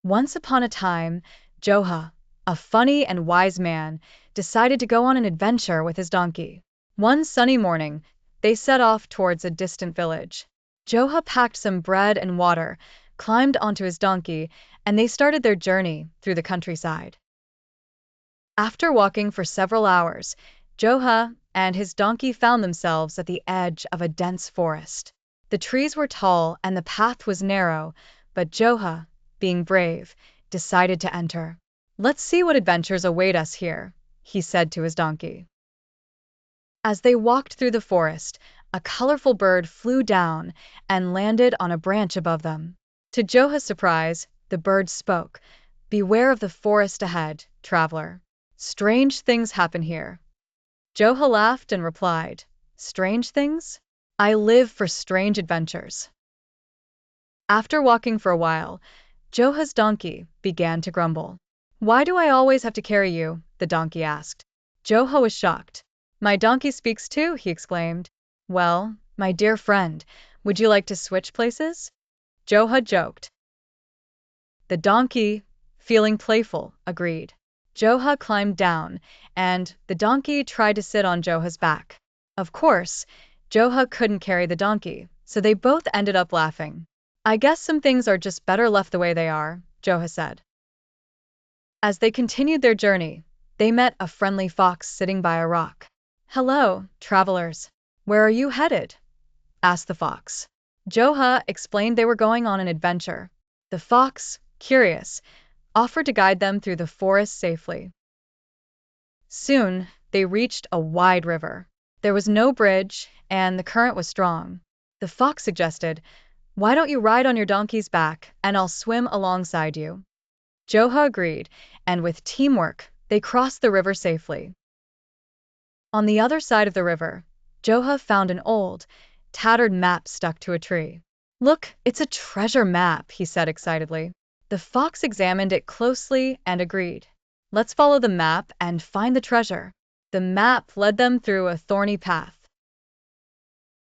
Once upon a time, Joha, a funny and wise man, decided to go on an adventure with his donkey. One sunny morning, they set off towards a distant village. Joha packed some bread and water, climbed onto his donkey, and they started their journey through the countryside. After walking for several hours, Joha and his donkey found themselves at the edge of a dense forest. The trees were tall and the path was narrow, but Joha, being brave, decided to enter. "Let's see what adventures await us here," he said to his donkey. As they walked through the forest, a colorful bird flew down and landed on a branch above them. To Joha's surprise, the bird spoke. "Beware of the forest ahead, traveler. Strange things happen here." Joha laughed and replied, "Strange things? I live for strange adventures." After walking for a while, Joha's donkey began to grumble. "Why do I always have to carry you?" the donkey asked. Joha was shocked. "My donkey speaks too," he exclaimed. "Well, my dear friend, would you like to switch places?" Joha joked. The donkey, feeling playful, agreed. Joha climbed down, and the donkey tried to sit on Joha's back. Of course, Joha couldn't carry the donkey, so they both ended up laughing. "I guess some things are just better left the way they are," Joha said. As they continued their journey, they met a friendly fox sitting by a rock. "Hello, travelers. Where are you headed?" asked the fox. Joha explained they were going on an adventure. The fox, curious, offered to guide them through the forest safely. Soon, they reached a wide river. There was no bridge, and the current was strong. The fox suggested, "Why don't you ride on your donkey's back, and I'll swim alongside you?" Joha agreed, and with teamwork, they crossed the river safely. On the other side of the river, Joha found an old, tattered map stuck to a tree. "Look, it's a treasure map," he said excitedly. The fox examined it closely and agreed. "Let's follow the map and find the treasure." The map led them through a thorny path.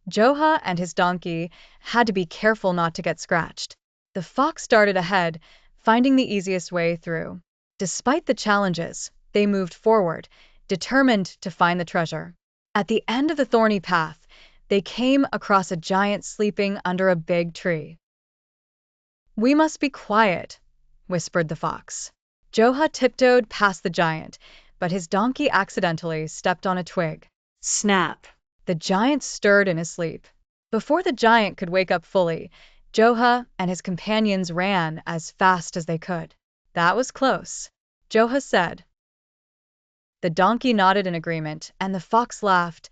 Joha and his donkey had to be careful not to get scratched. The fox started ahead, finding the easiest way through. Despite the challenges, they moved forward, determined to find the treasure. At the end of the thorny path, they came across a giant sleeping under a big tree. "We must be quiet," whispered the fox. Joha tiptoed past the giant, but his donkey accidentally stepped on a twig. Snap! The giant stirred in his sleep. Before the giant could wake up fully, Joha and his companions ran as fast as they could. "That was close," Joha said. The donkey nodded in agreement, and the fox laughed.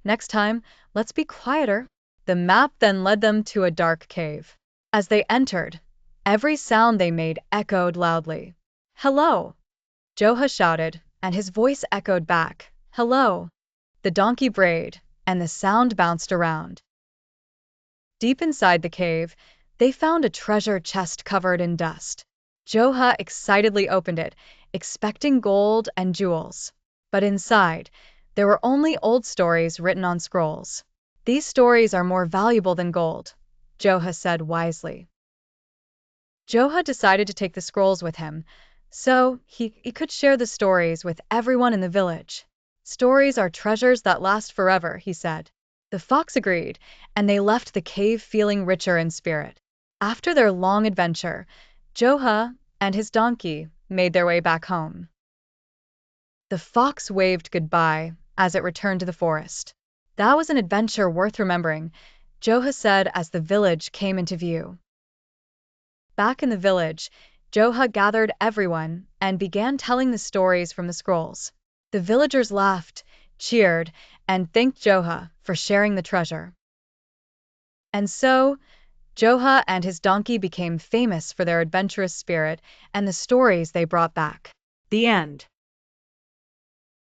"Next time, let's be quieter." The map then led them to a dark cave. As they entered, every sound they made echoed loudly. "Hello!" Joha shouted, and his voice echoed back, "Hello!" The donkey brayed, and the sound bounced around. Deep inside the cave, they found a treasure chest covered in dust. Joha excitedly opened it, expecting gold and jewels. But inside, there were only old stories written on scrolls. "These stories are more valuable than gold," Joha said wisely. Joha decided to take the scrolls with him, so he could share the stories with everyone in the village. "Stories are treasures that last forever," he said. The fox agreed, and they left the cave feeling richer in spirit. After their long adventure, Joha and his donkey made their way back home. The fox waved goodbye as it returned to the forest. "That was an adventure worth remembering," Joha said as the village came into view. Back in the village, Joha gathered everyone and began telling the stories from the scrolls. The villagers laughed, cheered, and thanked Joha for sharing the treasure. And so, Joha and his donkey became famous for their adventurous spirit and the stories they brought back. The end.